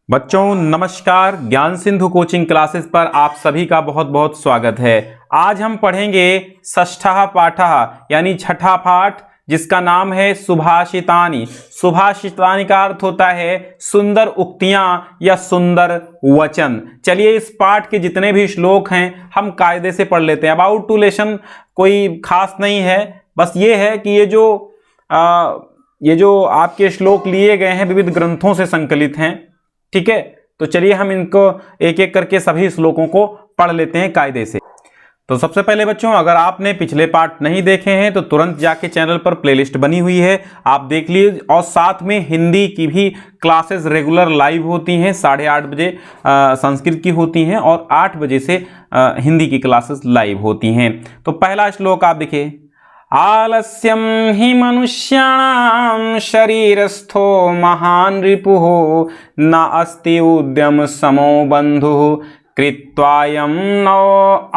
बच्चों नमस्कार। ज्ञान सिंधु कोचिंग क्लासेस पर आप सभी का बहुत बहुत स्वागत है। आज हम पढ़ेंगे षष्ठः पाठः यानी छठा पाठ, जिसका नाम है सुभाषितानि। सुभाषितानि का अर्थ होता है सुंदर उक्तियां या सुंदर वचन। चलिए इस पाठ के जितने भी श्लोक हैं हम कायदे से पढ़ लेते हैं। अबाउट टू लेसन कोई खास नहीं है, बस ये है कि ये जो आपके श्लोक लिए गए हैं विविध ग्रंथों से संकलित हैं। ठीक है, तो चलिए हम इनको एक एक करके सभी श्लोकों को पढ़ लेते हैं कायदे से। तो सबसे पहले बच्चों, अगर आपने पिछले पाठ नहीं देखे हैं तो तुरंत जाके चैनल पर प्लेलिस्ट बनी हुई है, आप देख लीजिए। और साथ में हिंदी की भी क्लासेस रेगुलर लाइव होती हैं। 8:30 बजे संस्कृत की होती हैं और 8 बजे से हिंदी की क्लासेस लाइव होती हैं। तो पहला श्लोक आप देखिए, आलस्यम हि मनुष्याणां शरीरस्थो महान् रिपुः न अस्ति उद्यम समो बन्धुः कृत्वायं न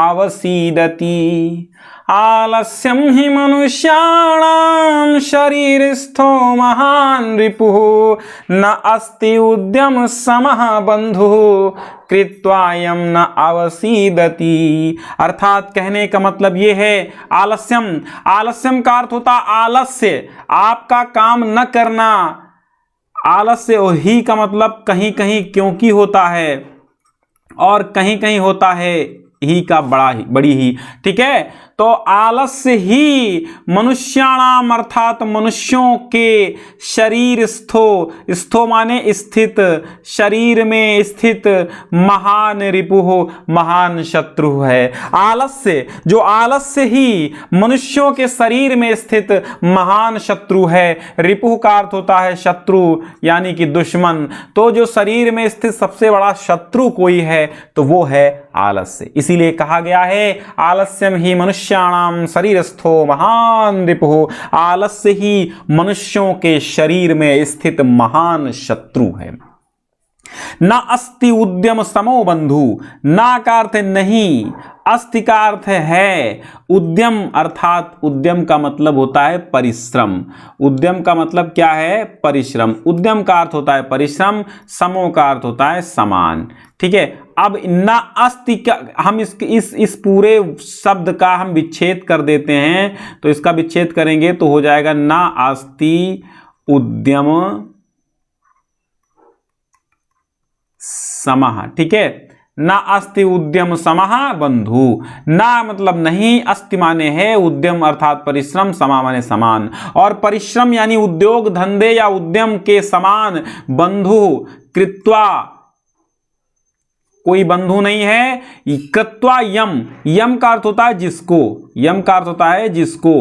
अवसीदति। आलस्यम हि मनुष्याणां शरीरस्थो महान् रिपुः न अस्ति उद्यम समः बन्धुः कृत्वायं न अवसीदति। अर्थात कहने का मतलब ये है, आलस्यम का अर्थ होता आलस्य, आपका काम न करना। आलस्य ही का मतलब कहीं कहीं क्योंकि होता है और कहीं कहीं होता है ही का बड़ी ही। ठीक है, तो आलस्य ही मनुष्याणाम अर्थात मनुष्यों के शरीर स्थो माने स्थित, शरीर में स्थित महान रिपुः महान शत्रु है। आलस्य, जो आलस्य ही मनुष्यों के शरीर में स्थित महान शत्रु है। रिपुः का अर्थ होता है शत्रु यानी कि दुश्मन। तो जो शरीर में स्थित सबसे बड़ा शत्रु कोई है तो वो है आलस्य। इसीलिए कहा गया है आलस्यम ही मनुष्याणाम शरीरस्थो महान रिपुः। आलस्य ही मनुष्यों के शरीर में स्थित महान शत्रु है। न अस्ति उद्यम समो बंधु, ना का अर्थ नहीं, अस्ति का अर्थ है उद्यम, अर्थात उद्यम का मतलब होता है परिश्रम। उद्यम का मतलब क्या है? परिश्रम। उद्यम का अर्थ होता है परिश्रम, समो का अर्थ होता है समान। ठीक है, अब ना अस्ति का हम इस पूरे शब्द का हम विच्छेद कर देते हैं। तो इसका विच्छेद करेंगे तो हो जाएगा ना अस्ति उद्यम समः। ठीक है, ना अस्ति उद्यम समः बंधु। ना मतलब नहीं, अस्ति माने है उद्यम अर्थात परिश्रम, समा माने समान। और परिश्रम यानी उद्योग धंधे या उद्यम के समान। बंधु कृत्वा, कोई बंधु नहीं है। कृत्वा यम का अर्थ होता है जिसको, यम का अर्थ होता है जिसको।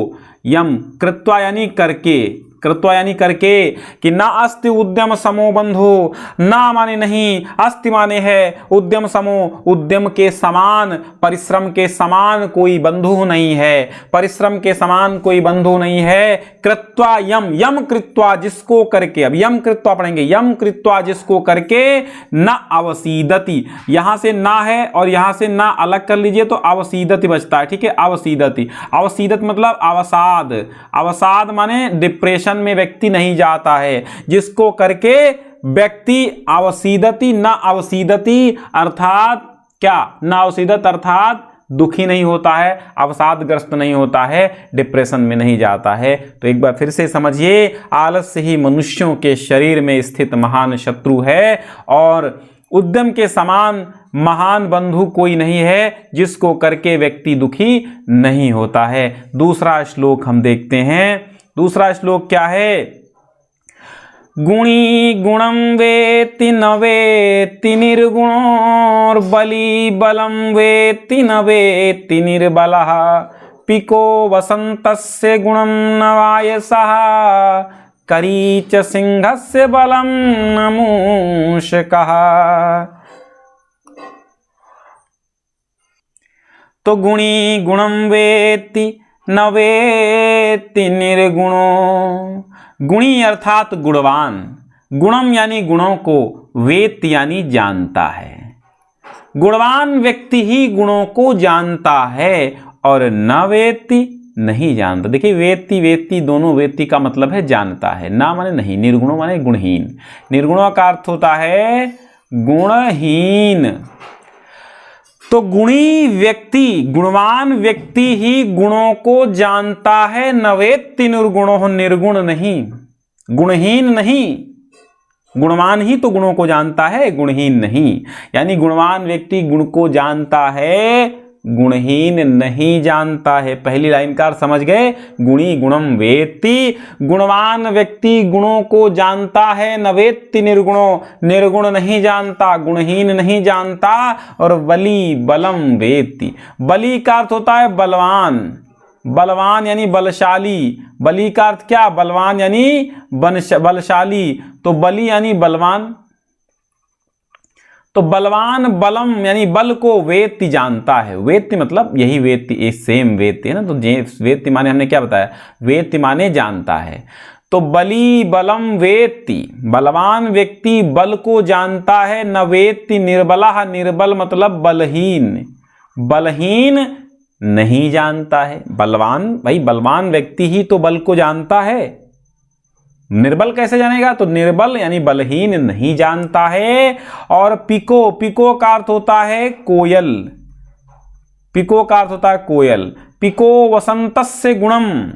यम कृत्वा यानी करके, कृत्वा यानी करके। कि ना अस्ति उद्यम समो बंधु, ना माने नहीं, अस्ति माने है उद्यम समो उद्यम के समान, परिश्रम के समान कोई बंधु नहीं है। परिश्रम के समान कोई बंधु नहीं है। कृत्वा यम कृत्वा जिसको करके, अब यम कृत्वा पढ़ेंगे, यम कृत्वा जिसको करके न अवसीदति। यहां से ना है और यहां से ना अलग कर लीजिए तो अवसीदति बचता है। ठीक है, अवसीदति, अवसीदत मतलब अवसाद। अवसाद माने डिप्रेशन में व्यक्ति नहीं जाता है, जिसको करके व्यक्ति अवसीदति न अवसीदति अर्थात क्या? न अवसीदत अर्थात दुखी नहीं होता है, अवसादग्रस्त नहीं होता है, डिप्रेशन में नहीं जाता है। तो एक बार फिर से समझिए, आलस्य ही मनुष्यों के शरीर में स्थित महान शत्रु है और उद्यम के समान महान बंधु कोई नहीं है, जिसको करके व्यक्ति दुखी नहीं होता है। दूसरा श्लोक हम देखते हैं। दूसरा श्लोक क्या है? गुणी गुणम वेत्ति न वेत्ति निर्गुणोर्बली बलम वेत्ति न वेत्ति निर्बलः पिको वसन्तस्य गुणम न वायसः करीच सिंहस्य बलम न मूषकः। तो गुणी गुणम वेत्ति न वेत्ति निर्गुणो, गुणी अर्थात गुणवान, गुणम यानी गुणों को, वेत्त यानी जानता है। गुणवान व्यक्ति ही गुणों को जानता है और न वेत्ति नहीं जानता। देखिए वेत्ति वेत्ति दोनों, वेत्ति का मतलब है जानता है, ना माने नहीं, निर्गुणों माने गुणहीन। निर्गुणों का अर्थ होता है गुणहीन। तो गुणी व्यक्ति, गुणवान व्यक्ति ही गुणों को जानता है, न वेत्ति निर्गुणो, निर्गुण नहीं, गुणहीन नहीं। गुणवान ही तो गुणों को जानता है, गुणहीन नहीं। यानी गुणवान व्यक्ति गुण को जानता है, गुणहीन नहीं जानता है। पहली लाइन का अर्थ समझ गए, गुणी गुणम वेत्ति, गुणवान व्यक्ति गुणों को जानता है, न वेत्ति निर्गुणो, निर्गुण नहीं जानता, गुणहीन नहीं जानता। और बली बलम वेत्ति, बली का अर्थ होता है बलवान, बलवान यानी बलशाली। बली का अर्थ क्या, बलवान यानी बलशाली। तो बली यानी बलवान, तो बलवान बलम यानी बल को वेत्ति जानता है। वेत्ति मतलब यही वेत्ति, एक सेम वेत्ति है ना। तो वेत्ति माने हमने क्या बताया, वेत्ति माने जानता है। तो बली बलम वेत्ति, बलवान व्यक्ति बल को जानता है, न वेत्ति निर्बला, निर्बल मतलब बलहीन, बलहीन नहीं जानता है। बलवान, भाई बलवान व्यक्ति ही तो बल को जानता है, निर्बल कैसे जानेगा। तो निर्बल यानी बलहीन नहीं जानता है। और पिको, पिको का अर्थ होता है कोयल, पिको का अर्थ होता है कोयल। पिको वसंतस्य गुणम,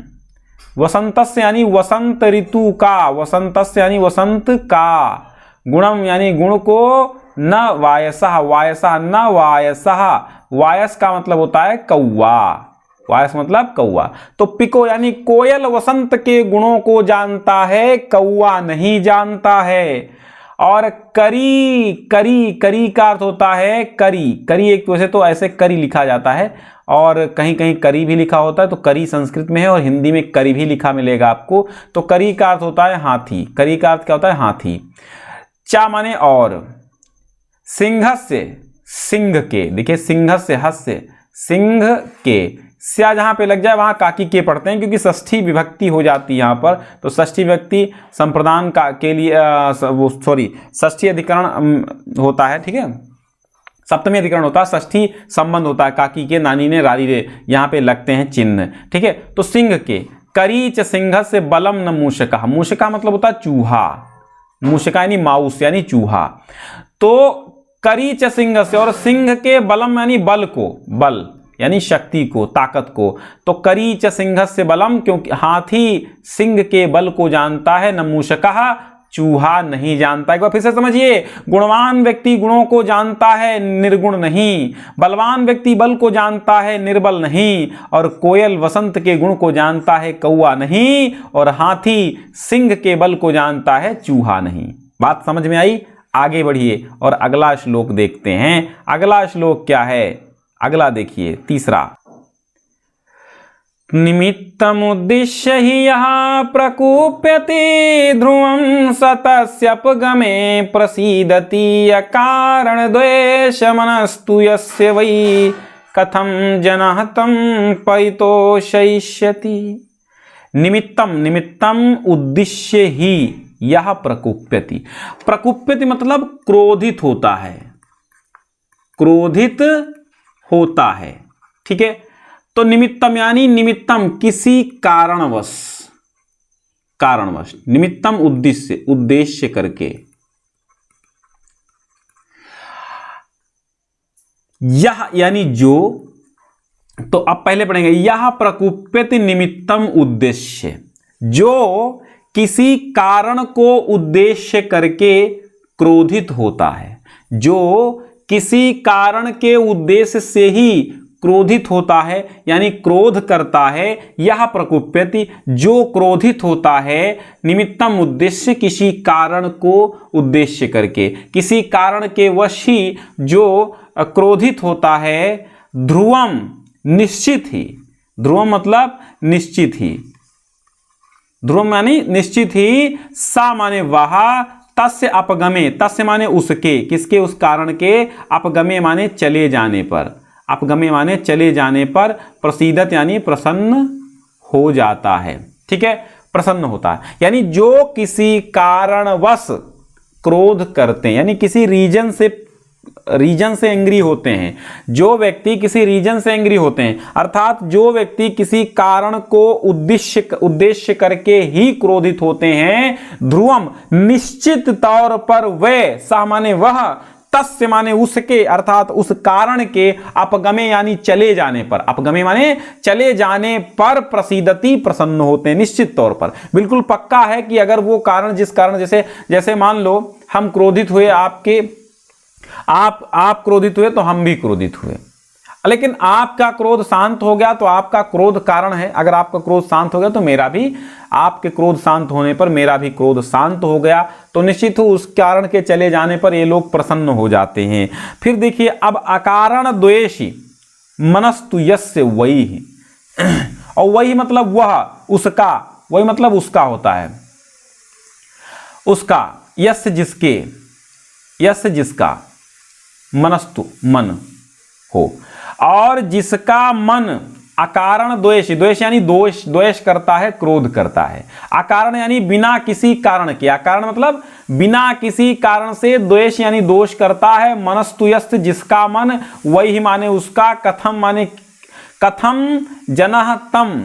वसंतस्य यानी वसंत ऋतु का, वसंतस्य यानी वसंत का, गुणम यानी गुण को, न वायसः, वायसः न वायसः, वायस का मतलब होता है कौवा, वायस मतलब कौवा। तो पिको यानी कोयल वसंत के गुणों को जानता है, कौवा नहीं जानता है। और करी, करी, करी का अर्थ होता है करी, करी एक वैसे तो ऐसे करी लिखा जाता है और कहीं कहीं करी भी लिखा होता है। तो करी संस्कृत में है और हिंदी में करी भी लिखा मिलेगा आपको। तो करी का अर्थ होता है हाथी, करी का अर्थ क्या होता है हाथी। चा माने और, सिंहस्य, सिंह के, देखिए सिंहस्य हस्य, सिंह के, स्या जहां पे लग जाए वहां काकी के पढ़ते हैं क्योंकि षष्ठी विभक्ति हो जाती है यहां पर। तो षष्ठी विभक्ति संप्रदान का के लिए षष्ठी अधिकरण होता है, ठीक है, सप्तमी अधिकरण होता है, षष्ठी संबंध होता है, काकी के, नानी ने, रारी रे, यहाँ पे लगते हैं चिन्ह, ठीक है। तो सिंह के, करीच सिंह से बलम न मूषका, मूषका मतलब होता है चूहा, मूषका यानी माउस यानी चूहा। तो करीच सिंह से, और सिंह के बलम यानी बल को, बल यानी शक्ति को, ताकत को। तो करीच सिंह से बलम, क्योंकि हाथी सिंह के बल को जानता है, न मूषका चूहा नहीं जानता। एक बार फिर से समझिए, गुणवान व्यक्ति गुणों को जानता है, निर्गुण नहीं। बलवान व्यक्ति बल को जानता है, निर्बल नहीं। और कोयल वसंत के गुण को जानता है, कौवा नहीं। और हाथी सिंह के बल को जानता है, चूहा नहीं। बात समझ में आई? आगे बढ़िए और अगला श्लोक देखते हैं। अगला श्लोक क्या है, अगला देखिए, तीसरा। निमित्तमुद्दिश्य हि यः प्रकुप्यते ध्रुवं सतस्यपगमे प्रसीदति अकारणद्वेषमनस्तु यस्य वै कथं जनः तं परितोषयिष्यति। निमित्तम, निमित्तम उद्दिश्य ही यह प्रकुप्यति। प्रकुप्यति मतलब क्रोधित होता है, क्रोधित होता है, ठीक है। तो निमित्तम यानी निमित्तम किसी कारणवश, कारणवश, निमित्तम उद्देश्य, उद्देश्य करके। यह यानी जो, तो अब पहले पढ़ेंगे, यह प्रकुप्यति निमित्तम उद्देश्य, जो किसी कारण को उद्देश्य करके क्रोधित होता है, जो किसी कारण के उद्देश्य से ही क्रोधित होता है यानी क्रोध करता है। यह प्रकुप्यति जो क्रोधित होता है, निमित्तम उद्देश्य किसी कारण को उद्देश्य करके, किसी कारण के वश ही जो क्रोधित होता है। ध्रुवम निश्चित ही, ध्रुवम मतलब निश्चित ही, ध्रुवम माने निश्चित ही, सा माने वह, तस्य अपगमे, तस्य माने उसके, किसके, उस कारण के, अपगमे माने चले जाने पर, अपगमे माने चले जाने पर, प्रसीदत यानी प्रसन्न हो जाता है, ठीक है, प्रसन्न होता है। यानी जो किसी कारणवश क्रोध करते हैं, यानी किसी रीजन से रीजन से एंग्री होते हैं, जो व्यक्ति किसी रीजन से एंग्री होते हैं, अर्थात जो व्यक्ति किसी कारण को उद्देश्य करके ही क्रोधित होते हैं, ध्रुवम निश्चित तौर पर वे, सह माने वह, तस्य माने उसके, अर्थात उस कारण के, अपगमे यानी चले जाने पर, अपगमे माने चले जाने पर, प्रसीदति प्रसन्न होते हैं, निश्चित तौर पर बिल्कुल पक्का है कि अगर वो कारण, जिस कारण, जैसे मान लो हम क्रोधित हुए, आप क्रोधित हुए तो हम भी क्रोधित हुए, लेकिन आपका क्रोध शांत हो गया तो आपका क्रोध कारण है, अगर आपका क्रोध शांत हो गया तो मेरा भी, आपके क्रोध शांत होने पर मेरा भी क्रोध शांत हो गया, तो निश्चित ही उस कारण के चले जाने पर ये लोग प्रसन्न हो जाते हैं। फिर देखिए, अब अकारण द्वेषी मनस्तु यस्य वही, और वही मतलब वह, उसका, वही मतलब उसका होता है, उसका, यस्य जिसके, यस्य जिसका, मनस्तु मन हो, और जिसका मन अकारण द्वेष, द्वेष यानी दोष, द्वेष करता है, क्रोध करता है, अकारण यानी बिना किसी कारण के, अकारण मतलब बिना किसी कारण से द्वेष यानी दोष करता है, मनस्तु यस्त जिसका मन, वही माने उसका, कथम माने कथम, जनः तम,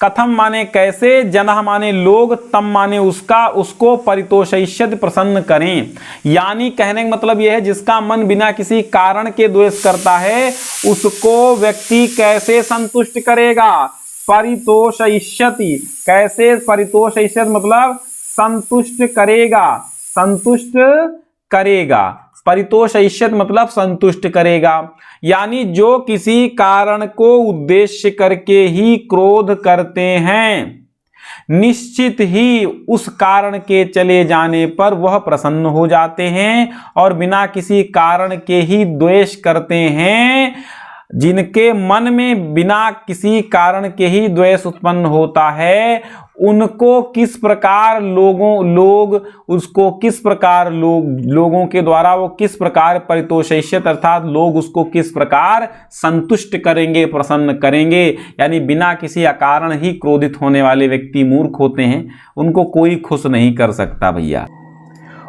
कथम माने कैसे, जनः माने लोग, तम माने उसका, उसको परितोषयिष्यति प्रसन्न करें, यानी कहने का मतलब यह है जिसका मन बिना किसी कारण के द्वेष करता है उसको व्यक्ति कैसे संतुष्ट करेगा, परितोषयिष्यति, कैसे परितोषयिष्यति मतलब संतुष्ट करेगा, संतुष्ट करेगा, परितोषयिष्यति मतलब संतुष्ट करेगा, यानी जो किसी कारण को उद्देश्य करके ही क्रोध करते हैं, निश्चित ही उस कारण के चले जाने पर वह प्रसन्न हो जाते हैं, और बिना किसी कारण के ही द्वेष करते हैं, जिनके मन में बिना किसी कारण के ही द्वेष उत्पन्न होता है, उनको किस प्रकार लोग उसको किस प्रकार लोगों के द्वारा वो किस प्रकार परितोषयिष्यत, अर्थात लोग उसको किस प्रकार संतुष्ट करेंगे, प्रसन्न करेंगे, यानी बिना किसी अकारण ही क्रोधित होने वाले व्यक्ति मूर्ख होते हैं, उनको कोई खुश नहीं कर सकता भैया।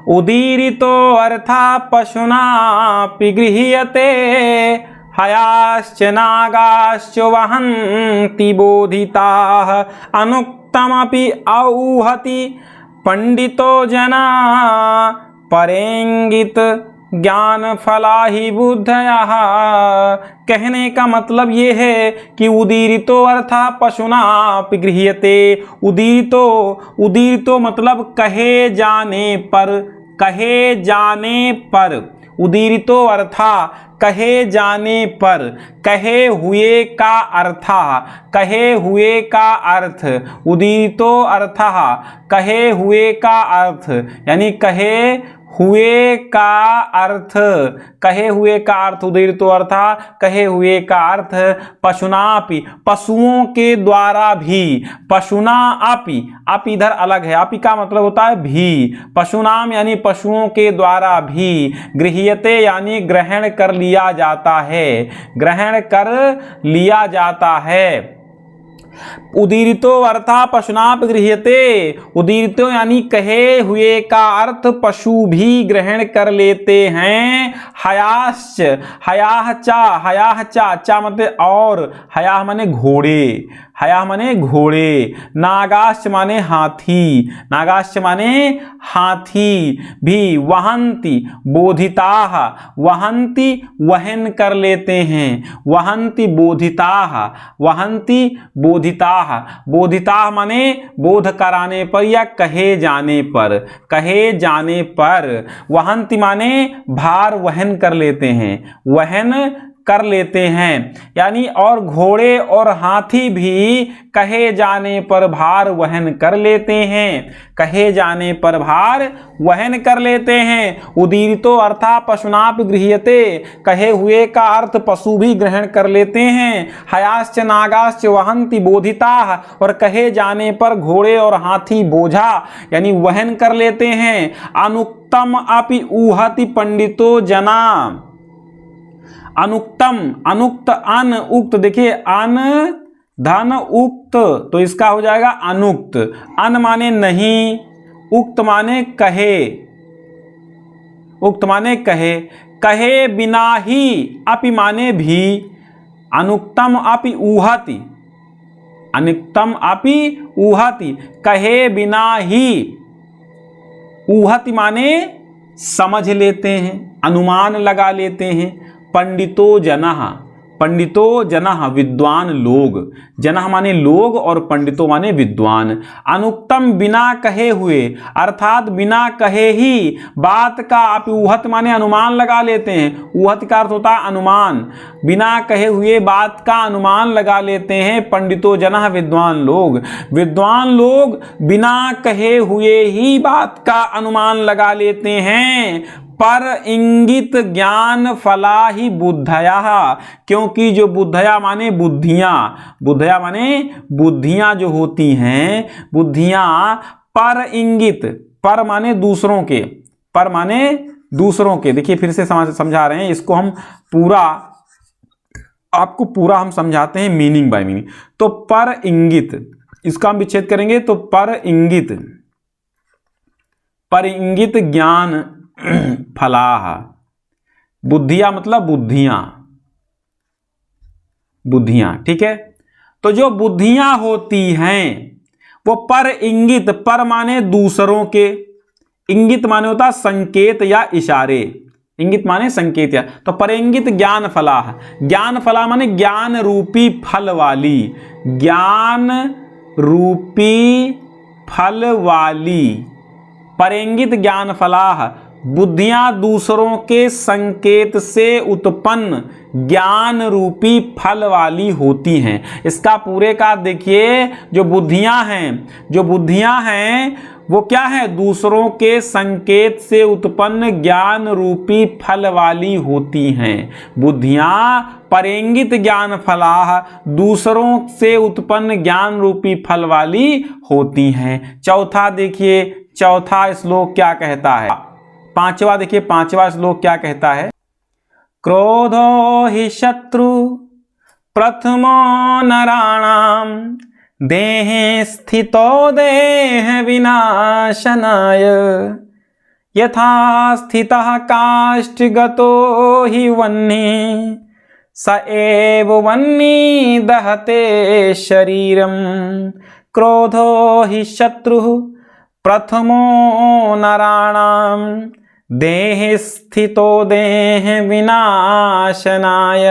उदीरितो अर्था पशुना पिगृह्यते, हयाश्च नागाश्च वहन्ति बोधिताः, अनुक्तमपि औहति पंडितो जना, परेंगित ज्ञान फला ही बुद्धयः। कहने का मतलब ये है कि उदीरितो अर्था पशुना पिगृह्यते, उदीरितो मतलब कहे जाने पर, कहे जाने पर, उदीरितो अर्था कहे जाने पर, कहे हुए का अर्था, कहे हुए का अर्थ, उदीरितो अर्थः कहे हुए का अर्थ, यानी कहे हुए का अर्थ, कहे हुए का अर्थ, उदीरितो अर्था कहे हुए का अर्थ, पशुनापि पशुओं के द्वारा भी, पशुना अपि, अपि इधर अलग है, अपि का मतलब होता है भी, पशुनाम यानी पशुओं के द्वारा भी, गृह्यते यानी ग्रहण कर लिया जाता है, ग्रहण कर लिया जाता है। उदीरितो अर्था पशुनाप गृह्यते, उदीरितो यानी कहे हुए का अर्थ पशु भी ग्रहण कर लेते हैं। हयाश्च, हयाह चा, चा मतलब और, हयाह माने घोड़े, हयाह माने घोड़े, नागाश्च माने हाथी, नागाश्च माने हाथी भी, वहंती बोधिताः, वहंती वहन कर लेते हैं, वहंती बोधिताः, वहंती बोधिताः, बोधिताः माने बोध कराने पर या कहे जाने पर, कहे जाने पर, वहंती माने भार वहन कर लेते हैं, वहन कर लेते हैं, यानी और घोड़े और हाथी भी कहे जाने पर भार वहन कर लेते हैं, कहे जाने पर भार वहन कर लेते हैं। उदीरितो अर्था पशुनाप गृह्यते, कहे हुए का अर्थ पशु भी ग्रहण कर लेते हैं। हयाश्च नागाश्च वहन्ति बोधिताः, और कहे जाने पर घोड़े और हाथी बोझा यानी वहन कर लेते हैं। अनुक्तम अपि ऊहति पंडितो जना, अनुक्तम, अनुक्त अन उक्त, देखिए अन धन उक्त तो इसका हो जाएगा अनुक्त, अन माने नहीं, उक्त माने कहे, उक्त माने कहे, कहे बिना ही, अपि माने भी, अनुक्तम अपि ऊहति, अनुक्तम अपि ऊहति, कहे बिना ही, ऊहति माने समझ लेते हैं, अनुमान लगा लेते हैं। पंडितो जनः, पंडितो जनः विद्वान लोग, जनः माने लोग और पंडितो माने विद्वान। अनुक्तम बिना कहे हुए, अर्थात बिना कहे ही बात का, आप ऊहत माने अनुमान लगा लेते हैं, ऊहत का अर्थ होता है अनुमान, बिना कहे हुए बात का अनुमान लगा लेते हैं। पंडितो जनः विद्वान लोग, विद्वान लोग बिना कहे हुए ही बात का अनुमान लगा लेते हैं। पर इंगित ज्ञान फला ही बुद्धया, क्योंकि जो बुद्धया माने बुद्धियां, बुद्धया माने बुद्धियां जो होती हैं, बुद्धियां पर इंगित, पर माने दूसरों के, पर माने दूसरों के। देखिए फिर से समझा रहे हैं इसको हम पूरा, आपको पूरा हम समझाते हैं मीनिंग बाय मीनिंग। तो पर इंगित, इसका हम विच्छेद करेंगे तो पर इंगित, पर इंगित ज्ञान फलाह, बुद्धियां मतलब बुद्धियां, बुद्धियां, ठीक है। तो जो बुद्धियां होती हैं वो पर इंगित, पर माने दूसरों के, इंगित माने होता संकेत या इशारे, इंगित माने संकेत या, तो पर इंगित ज्ञान फलाह, ज्ञान फला माने ज्ञान रूपी फल वाली, ज्ञान रूपी फल वाली, परेंगित ज्ञान फलाह, बुद्धियां दूसरों के संकेत से उत्पन्न ज्ञान रूपी फल वाली होती हैं। इसका पूरे का देखिए, जो बुद्धियां हैं, जो बुद्धियां हैं वो क्या है, दूसरों के संकेत से उत्पन्न ज्ञान रूपी फल वाली होती हैं। बुद्धियां परेंगित ज्ञान फलाह, दूसरों से उत्पन्न ज्ञान रूपी फल वाली होती हैं। चौथा देखिए, चौथा श्लोक क्या कहता है, पांचवा देखिए, पांचवा श्लोक क्या कहता है, क्रोधो हि शत्रु प्रथमो नराणाम देहे स्थितो देह विनाशनाय यथा स्थितः काष्ठगतो हि वह्नि स एव वह्नि दहते शरीरम। क्रोधो हि शत्रुः प्रथमो नराणाम देह स्थितो देह विनाशनाय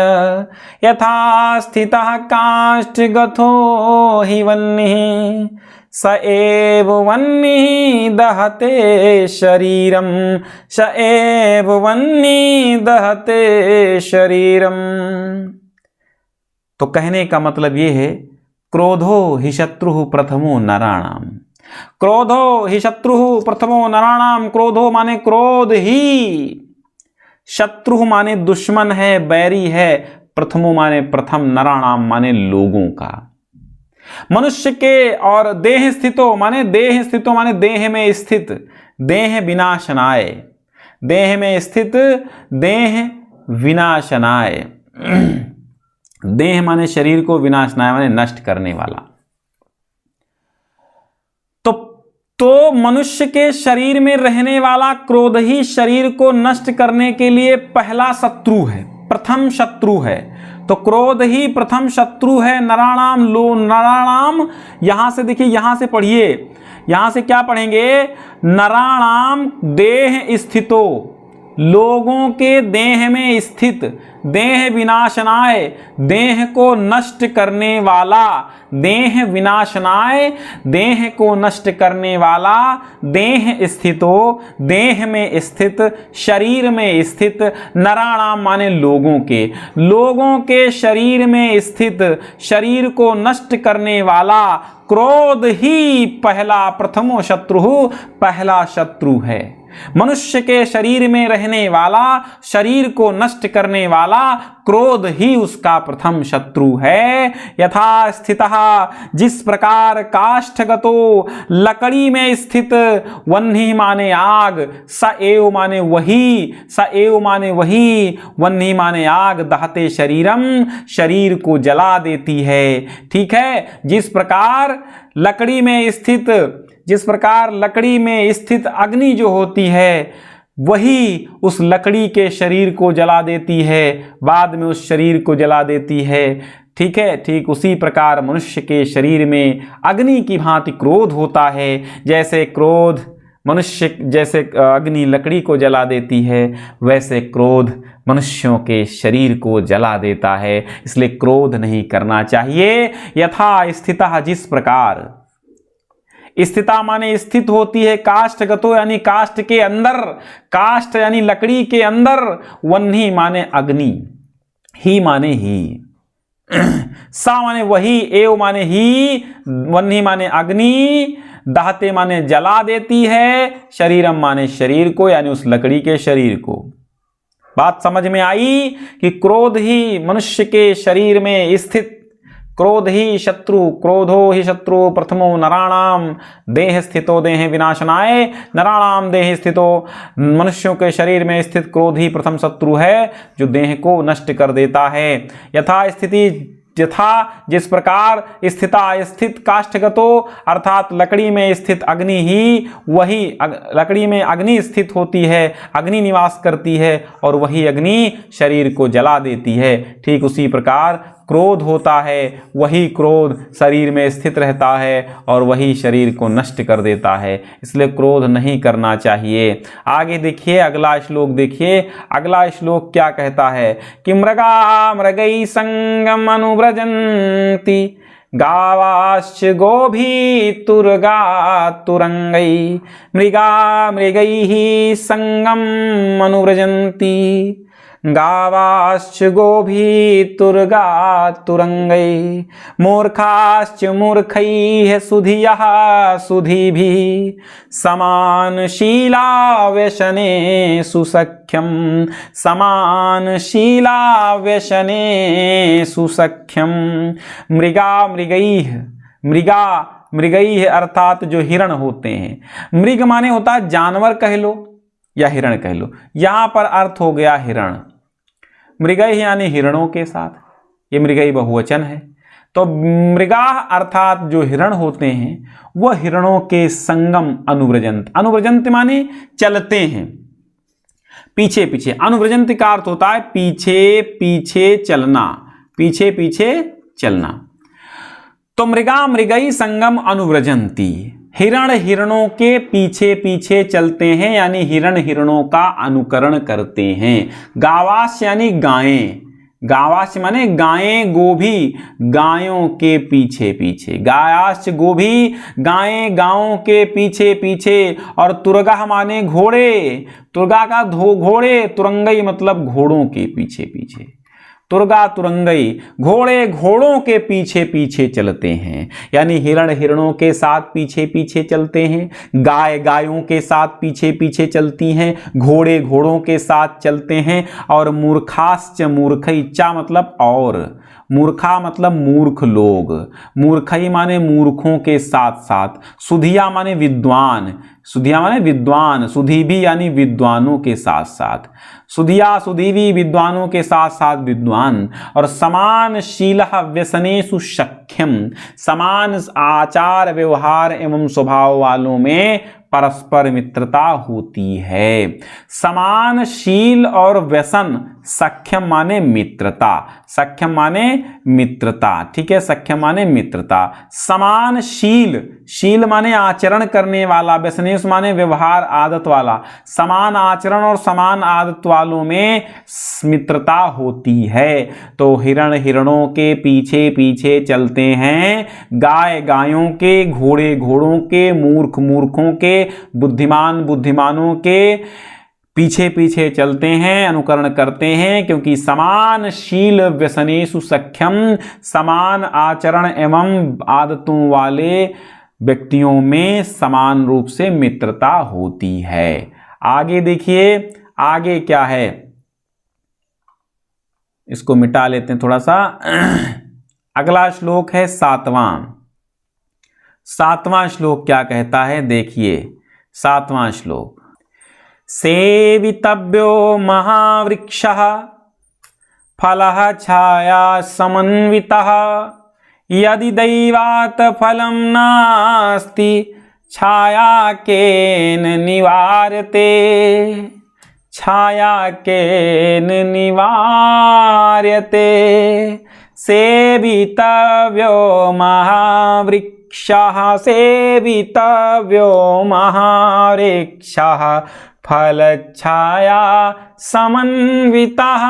यथा स्थितः काष्ठगतो हि वह्निः स एव वह्निः दहते शरीरम, स एव वह्निः दहते शरीरम। तो कहने का मतलब ये है, क्रोधो हि शत्रुः प्रथमो नराणाम, क्रोधो हि शत्रुः प्रथमो नराणाम, क्रोधो माने क्रोध ही, शत्रु माने दुश्मन है, बैरी है, प्रथमो माने प्रथम, नराणाम माने लोगों का, मनुष्य के। और देह स्थितो माने, देह स्थितो माने देह में स्थित, देह विनाशनाय, देह में स्थित देह विनाशनाय, देह माने शरीर को, विनाशनाय माने नष्ट करने वाला। तो मनुष्य के शरीर में रहने वाला क्रोध ही शरीर को नष्ट करने के लिए पहला शत्रु है, प्रथम शत्रु है। तो क्रोध ही प्रथम शत्रु है। नराणाम, लो नराणाम, यहां से देखिए, यहां से पढ़िए, यहां से क्या पढ़ेंगे, नराणाम देह स्थितो, लोगों के देह में स्थित, देह विनाशनाय, देह को नष्ट करने वाला, देह विनाशनाय, देह को नष्ट करने वाला, देह स्थितो, देह में स्थित, शरीर में स्थित, नराणाम माने लोगों के, लोगों के शरीर में स्थित, शरीर को नष्ट करने वाला क्रोध ही पहला, प्रथमो शत्रु, पहला शत्रु है। मनुष्य के शरीर में रहने वाला, शरीर को नष्ट करने वाला क्रोध ही उसका प्रथम शत्रु है। यथा स्थितः, जिस प्रकार काष्ठगतो, लकड़ी में स्थित, वह्नि माने आग, स एव माने वही, स एव माने वही, वह्नि माने आग, दहते शरीरम, शरीर को जला देती है। ठीक है, जिस प्रकार लकड़ी में स्थित, जिस प्रकार लकड़ी में स्थित अग्नि जो होती है, वही उस लकड़ी के शरीर को जला देती है, बाद में उस शरीर को जला देती है। ठीक है, ठीक उसी प्रकार मनुष्य के शरीर में अग्नि की भांति क्रोध होता है। जैसे क्रोध मनुष्य, जैसे अग्नि लकड़ी को जला देती है, वैसे क्रोध मनुष्यों के शरीर को जला देता है। इसलिए क्रोध नहीं करना चाहिए। यथा स्थितः, जिस प्रकार, स्थिता माने स्थित होती है, काष्ठगतो यानी काष्ठ के अंदर, काष्ठ यानी लकड़ी के अंदर, वह्नि माने अग्नि, ही माने ही, सा माने वही, एव माने ही, वह्नि माने अग्नि, दहते माने जला देती है, शरीरम माने शरीर को यानी उस लकड़ी के शरीर को। बात समझ में आई कि क्रोध ही मनुष्य के शरीर में स्थित, क्रोध ही शत्रु, क्रोधो ही शत्रु प्रथमो नराणाम देह स्थितो देह विनाशनाय, नराणाम देह स्थितो, मनुष्यों के शरीर में स्थित क्रोध ही प्रथम शत्रु है जो देह को नष्ट कर देता है। यथा स्थिति, यथा जिस प्रकार, स्थिता स्थित काष्ठगतो अर्थात लकड़ी में स्थित अग्नि ही, वही लकड़ी में अग्नि स्थित होती है, अग्नि निवास करती है और वही अग्नि शरीर को जला देती है। ठीक उसी प्रकार क्रोध होता है, वही क्रोध शरीर में स्थित रहता है और वही शरीर को नष्ट कर देता है। इसलिए क्रोध नहीं करना चाहिए। आगे देखिए, अगला श्लोक देखिए। अगला श्लोक क्या कहता है कि मृगा मृगै संगम अनुव्रजन्ति, गावाश्च गोभीतुर्गा तुरंगै, मृगा मृगैः संगम अनुव्रजन्ति, गावाश्च गोभीतुर्गा तुरंगै, मूर्खाश्च मूर्खैः सुधियः सुधीभिः, समानशीला व्यसने सुसख्यम, समानशीला व्यसने सुसख्यम, मृगा मृगैः, मृगा मृगैः अर्थात जो हिरण होते हैं, मृग माने होता है जानवर कह लो या हिरण कह लो, यहां पर अर्थ हो गया हिरण। मृगई यानी हिरणों के साथ, ये मृगई बहुवचन है। तो मृगा अर्थात जो हिरण होते हैं वह हिरणों के संगम अनुव्रजंत, अनुव्रजंत माने चलते हैं पीछे पीछे, अनुव्रजंत का अर्थ होता है पीछे पीछे चलना, पीछे पीछे चलना। तो मृगा मृगई संगम अनुव्रजंती, हिरण हिरणों के पीछे पीछे चलते हैं यानी हिरण हिरणों का अनुकरण करते हैं। गावास यानी गायें, गावास माने गायें, गोभी गायों के पीछे पीछे, गायाश्च गोभी गायें गायों के पीछे पीछे, और तुरगा माने घोड़े, तुरगा का घोड़े, तुरंगई मतलब घोड़ों के पीछे पीछे, तुरगा तुरंगई घोड़े घोड़ों के पीछे पीछे चलते हैं यानी हिरण हिरणों के साथ पीछे पीछे चलते हैं, गाय गायों के साथ पीछे पीछे चलती हैं, घोड़े घोड़ों के साथ चलते हैं, और मूर्खाश्च मूर्खई, चा मतलब और, मूर्खा मतलब मूर्ख लोग, मूर्खई माने मूर्खों के साथ साथ, सुधिया माने विद्वान, सुधिया माने विद्वान, सुधीभी यानी विद्वानों के साथ साथ, सुधिया सुधीवी विद्वानों के साथ साथ विद्वान, और समानशीलः व्यसनेषु सख्यम, समान आचार व्यवहार एवं स्वभाव वालों में परस्पर मित्रता होती है। समानशील और व्यसन, सख्यम माने मित्रता, सख्यम माने मित्रता, ठीक है, सख्यम माने मित्रता। समानशील, शील माने आचरण करने वाला, व्यसनेश माने व्यवहार आदत वाला, समान आचरण और समान आदत वालों में मित्रता होती है। तो हिरण हिरणों के पीछे पीछे चलते हैं, गाय गायों के, घोड़े घोड़ों के, मूर्ख मूर्खों के, बुद्धिमान बुद्धिमानों के पीछे पीछे चलते हैं, अनुकरण करते हैं, क्योंकि समानशील व्यसनेषु सख्यम, समान आचरण एवं आदतों वाले व्यक्तियों में समान रूप से मित्रता होती है। आगे देखिए, आगे क्या है, इसको मिटा लेते हैं थोड़ा सा। अगला श्लोक है सातवां। सातवां श्लोक क्या कहता है, देखिए सातवां श्लोक, सेवितव्यो महावृक्षः फलः छाया समन्वितः, यदि दैवात् फलं नास्ति छाया केन निवार्यते। छायाकेन निवार्यते सेवितव्यो महावृक्षः सेवितव्यो महावृक्षः फलच्छाया समन्वितः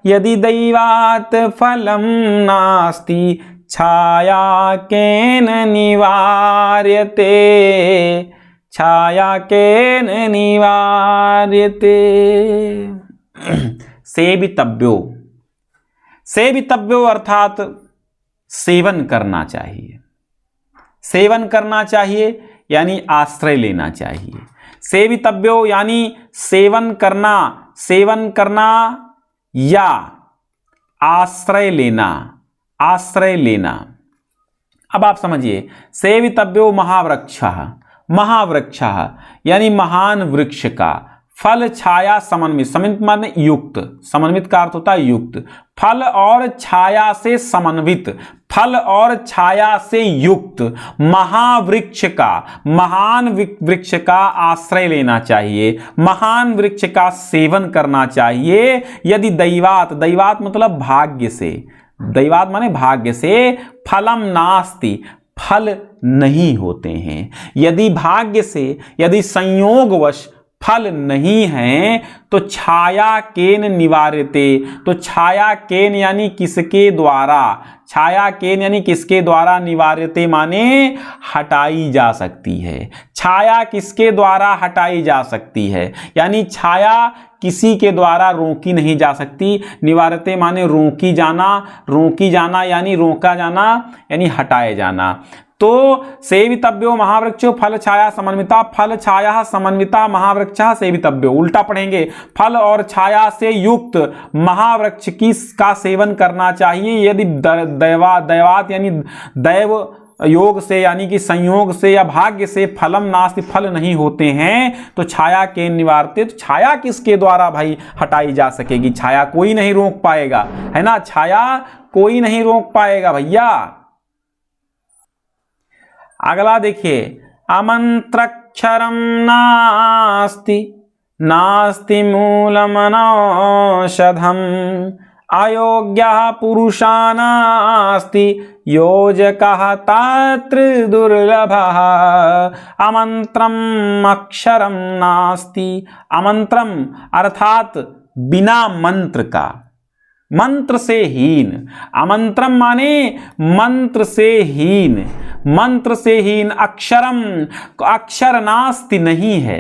यदि दैवात् फलं नास्ति छाया केन निवार्यते छाया केन निवार्यते। सेवितव्यो, सेवितव्यो अर्थात सेवन करना चाहिए, सेवन करना चाहिए यानी आश्रय लेना चाहिए। सेवितव्यो यानी सेवन करना, सेवन करना या आश्रय लेना, आश्रय लेना। अब आप समझिए, सेवितव्यो महावृक्षः, महावृक्षः यानी महान वृक्ष का, फल छाया समन्वित, समन्वित माने युक्त, समन्वित का अर्थ होता है युक्त, फल और छाया से समन्वित, फल और छाया से युक्त महावृक्ष का, महान वृक्ष का आश्रय लेना चाहिए, महान वृक्ष का सेवन करना चाहिए। यदि दैवात, दैवात मतलब भाग्य से, दैवात माने भाग्य से, फलम नास्ति फल नहीं होते हैं, यदि भाग्य से, यदि संयोगवश फल नहीं है तो छाया केन निवार्यते, तो छाया केन यानी किसके द्वारा, छाया केन यानी किसके द्वारा, निवार्यते माने हटाई जा सकती है, छाया किसके द्वारा हटाई जा सकती है, यानी छाया किसी के द्वारा रोकी नहीं जा सकती। निवार्यते माने रोकी जाना, रोकी जाना यानी रोका जाना यानी हटाए जाना। तो सेवितव्यो महावृक्षो फल छाया समन्विता, फल छाया समन्विता महावृक्षः सेवितव्यो, उल्टा पढ़ेंगे, फल और छाया से युक्त महावृक्ष की का सेवन करना चाहिए। यदि दैवात यानी दैव योग से यानी कि संयोग से या भाग्य से फलम नास्ति फल नहीं होते हैं तो छाया के निवारते, तो छाया किसके द्वारा भाई हटाई जा सकेगी, छाया कोई नहीं रोक पाएगा, है ना, छाया कोई नहीं रोक पाएगा भैया। अगला देखिए, अमंत्रक्षरम नास्ति नास्ति मूलमनौषधम अयोग्यः पुरुषानास्ति योजकः तत्र दुर्लभः अमंत्रम अक्षरम नास्ति, अमंत्रम अर्थात बिना मंत्र का, मंत्र से हीन, अमंत्रम माने मंत्र से हीन, मंत्र से हीन, अक्षरम अक्षर नास्ति नहीं है,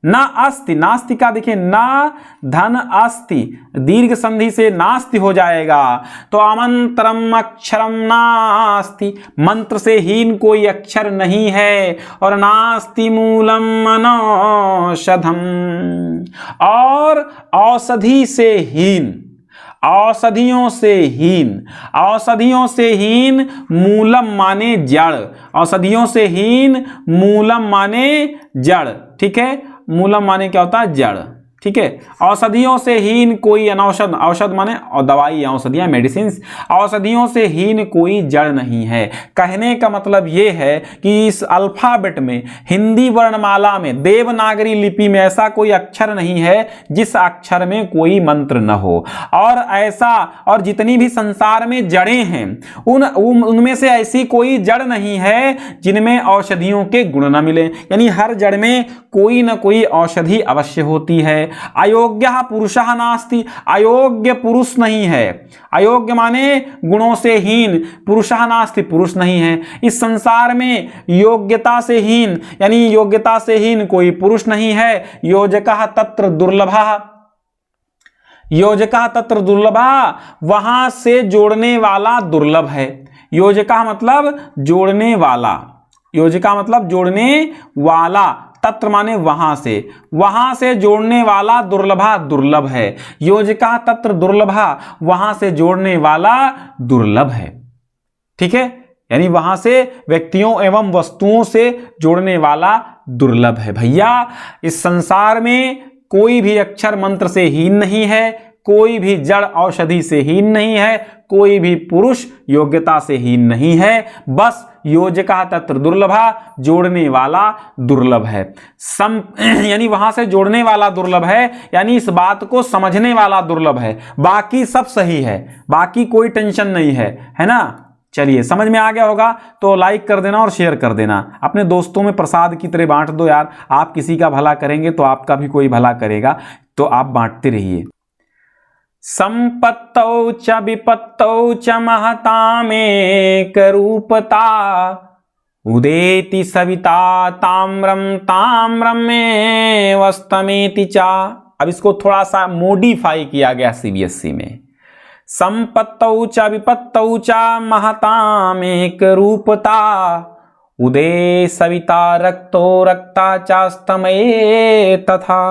ना अस्ति, नास्ति का देखिए ना धन अस्ति, दीर्घ संधि से नास्ति हो जाएगा, तो अमंत्रम अक्षरम नास्ति, मंत्र से हीन कोई अक्षर नहीं है, और नास्ति मूलम मनौषधम, और औषधि से हीन, औषधियों से हीन, औषधियों से हीन, मूलम माने जड़, औषधियों से हीन मूलम माने जड़, ठीक है, मूलम माने क्या होता है, जड़, ठीक है। औषधियों से हीन कोई अनौषध, औषध माने दवाई, औषधियां, मेडिसिन, औषधियों से हीन कोई जड़ नहीं है। कहने का मतलब यह है कि इस अल्फाबेट में, हिंदी वर्णमाला में, देवनागरी लिपि में ऐसा कोई अक्षर नहीं है जिस अक्षर में कोई मंत्र न हो, और ऐसा, और जितनी भी संसार में जड़ें हैं उनमें से ऐसी कोई जड़ नहीं है जिनमें औषधियों के गुण न मिले, यानी हर जड़ में कोई न कोई औषधि अवश्य होती है। अयोग्यः पुरुषः नास्ति, अयोग्य पुरुष नहीं है, अयोग्य माने गुणों से हीन, पुरुषः नास्ति पुरुष नहीं है, इस संसार में योग्यता से हीन यानी योग्यता से हीन कोई पुरुष नहीं है। योजकः तत्र दुर्लभः, योजकः तत्र दुर्लभः, वहां से जोड़ने वाला दुर्लभ है। योजकः मतलब जोड़ने वाला, योजका मतलब जोड़ने वाला, तत्र माने वहां से, वहां से जोड़ने वाला, दुर्लभा दुर्लभ है, योजका तत्र दुर्लभा, वहां से जोड़ने वाला दुर्लभ है, ठीक है, यानी वहां से व्यक्तियों एवं वस्तुओं से जोड़ने वाला दुर्लभ है। भैया इस संसार में कोई भी अक्षर मंत्र से हीन नहीं है, कोई भी जड़ औषधि से हीन नहीं है, कोई भी पुरुष योग्यता से हीन नहीं है, बस योजका तत्र दुर्लभा, जोड़ने वाला दुर्लभ है। यानी वहां से जोड़ने वाला दुर्लभ है, यानी इस बात को समझने वाला दुर्लभ है, बाकी सब सही है, बाकी कोई टेंशन नहीं है ना। चलिए समझ में आ गया होगा तो लाइक कर देना और शेयर कर देना, अपने दोस्तों में प्रसाद की तरह बांट दो यार। आप किसी का भला करेंगे तो आपका भी कोई भला करेगा, तो आप बांटते रहिए। संपत्तौ च विपत्तौ च महतामेक रूपता, उदेति सविता ताम्रम ताम्रम में वस्तमेति चा। अब इसको थोड़ा सा मॉडिफाई किया गया सीबीएसई में। संपत्तौ च विपत्तौ च महतामेक रूपता, उदे सविता रक्तो रक्ता चास्तमये तथा।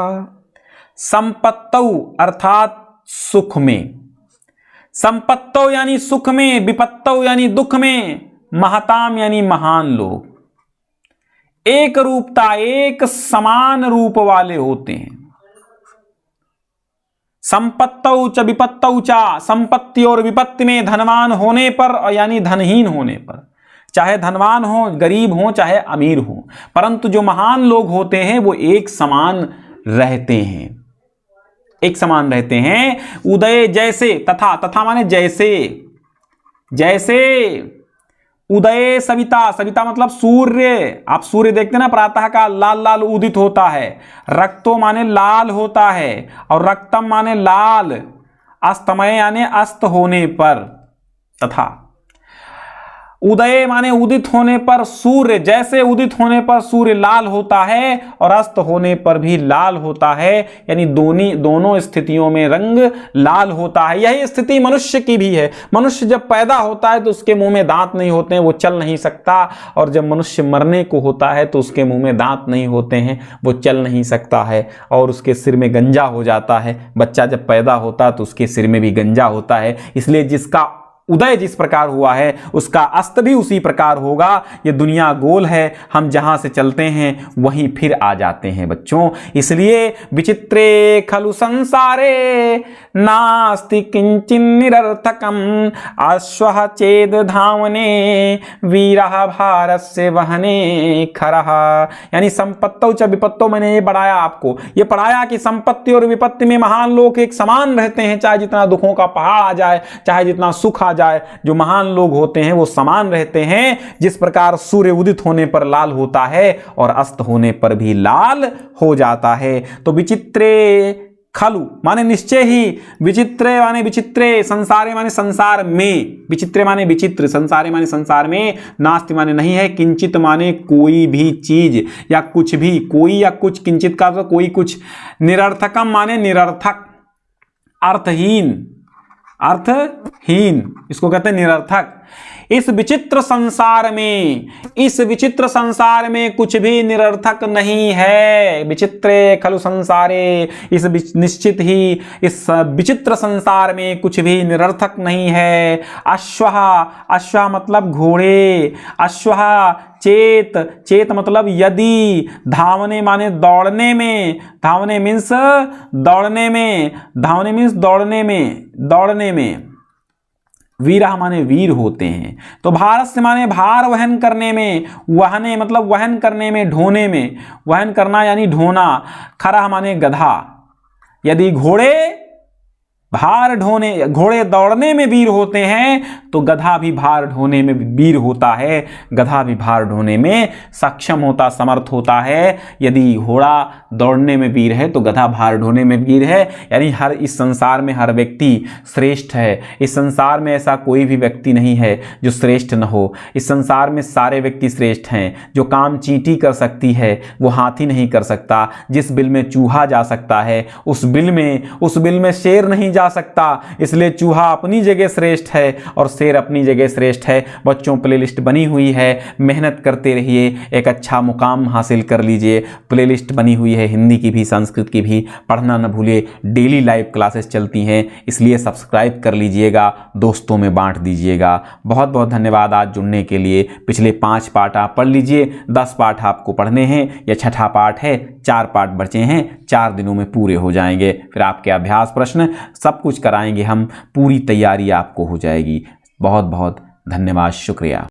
संपत्तौ अर्थात सुख में, संपत्तौ यानी सुख में, विपत्तौ यानी दुख में, महताम यानी महान लोग एक रूपता, एक समान रूप वाले होते हैं। संपत्तौ च विपत्तौ च, संपत्ति और विपत्ति में, धनवान होने पर यानी धनहीन होने पर, चाहे धनवान हो, गरीब हो, चाहे अमीर हो, परंतु जो महान लोग होते हैं वो एक समान रहते हैं, एक समान रहते हैं। उदय जैसे, तथा, तथा माने जैसे, जैसे उदय सविता, सविता मतलब सूर्य, आप सूर्य देखते ना प्रातः का लाल लाल उदित होता है, रक्तो माने लाल होता है, और रक्तम माने लाल, अस्तमय यानी अस्त होने पर, तथा उदय माने उदित होने पर, सूर्य जैसे उदित होने पर सूर्य लाल होता है और अस्त होने पर भी लाल होता है, यानी दोनों स्थितियों में रंग लाल होता है। यही स्थिति मनुष्य की भी है। मनुष्य जब पैदा होता है तो उसके मुंह में दांत नहीं होते हैं, वो चल नहीं सकता, और जब मनुष्य मरने को होता है तो उसके मुंह में दांत नहीं होते हैं, वो चल नहीं सकता है, और उसके सिर में गंजा हो जाता है। बच्चा जब पैदा होता है तो उसके सिर में भी गंजा होता है। इसलिए जिसका उदय जिस प्रकार हुआ है उसका अस्त भी उसी प्रकार होगा। ये दुनिया गोल है, हम जहां से चलते हैं वहीं फिर आ जाते हैं बच्चों। इसलिए विचित्रे खलु संसारे नास्ति किंचिन निरर्थकम, अश्वः चेद धावने वीरः भारस्य वहने खरः। यानी संपत्तौ च विपत्तौ, मैंने ये बढ़ाया आपको, ये पढ़ाया कि संपत्ति और विपत्ति में महान लोग एक समान रहते हैं, चाहे जितना दुखों का पहाड़ आ जाए, चाहे जितना सुख आ जाए, जो महान लोग होते हैं वो समान रहते हैं। जिस प्रकार सूर्य उदित होने पर लाल होता है और अस्त होने पर भी लाल हो जाता है। तो विचित्रे खलु माने निश्चय ही, विचित्रे माने विचित्रे, संसारे माने संसार में, विचित्रे माने विचित्र, संसारे माने संसार में, नास्ति माने नहीं है, किंचित माने कोई भी चीज या कुछ भी, कोई या कुछ, किंचित का तो कोई कुछ, निरर्थकम माने निरर्थक, अर्थहीन, अर्थहीन, इसको कहते हैं निरर्थक। इस विचित्र संसार में, इस विचित्र संसार में कुछ भी निरर्थक नहीं है। विचित्रे खलु संसारे, इस निश्चित ही इस विचित्र संसार में कुछ भी निरर्थक नहीं है। अश्वः, अश्वः मतलब घोड़े, अश्वः चेत, चेत मतलब यदि, धावने माने दौड़ने में, धावने मीन्स दौड़ने में, धावने मीन्स दौड़ने में, दौड़ने में, वीरः माने वीर होते हैं। तो भारस्य माने भार वहन करने में, वहने मतलब वहन करने में, ढोने में, वहन करना यानी ढोना, खरः माने गधा। यदि घोड़े भार ढोने, घोड़े दौड़ने में वीर होते हैं तो गधा भी भार ढोने में वीर होता है, गधा भी भार ढोने में सक्षम होता, समर्थ होता है। यदि घोड़ा दौड़ने में वीर है तो गधा भार ढोने में वीर है। यानी हर इस संसार में हर व्यक्ति श्रेष्ठ है। इस संसार में ऐसा कोई भी व्यक्ति नहीं है जो श्रेष्ठ न हो। इस संसार में सारे व्यक्ति श्रेष्ठ हैं। जो काम चींटी कर सकती है वो हाथी नहीं कर सकता। जिस बिल में चूहा जा सकता है उस बिल में शेर नहीं जा सकता। इसलिए चूहा अपनी जगह श्रेष्ठ है और शेर अपनी जगह श्रेष्ठ है। बच्चों प्लेलिस्ट बनी हुई है, मेहनत करते रहिए, एक अच्छा मुकाम हासिल कर लीजिए। प्लेलिस्ट बनी हुई है हिंदी की भी, संस्कृत की भी, पढ़ना न भूलिए। डेली लाइव क्लासेस चलती हैं, इसलिए सब्सक्राइब कर लीजिएगा, दोस्तों में बांट दीजिएगा। बहुत बहुत धन्यवाद आज जुड़ने के लिए। पिछले 5 पाठ आप पढ़ लीजिए, 10 पाठ आपको पढ़ने हैं, यह छठा पाठ है, 4 पाठ बचे हैं, 4 दिनों में पूरे हो जाएंगे। फिर आपके अभ्यास प्रश्न सब सब कुछ कराएंगे हम, पूरी तैयारी आपको हो जाएगी। बहुत बहुत धन्यवाद, शुक्रिया।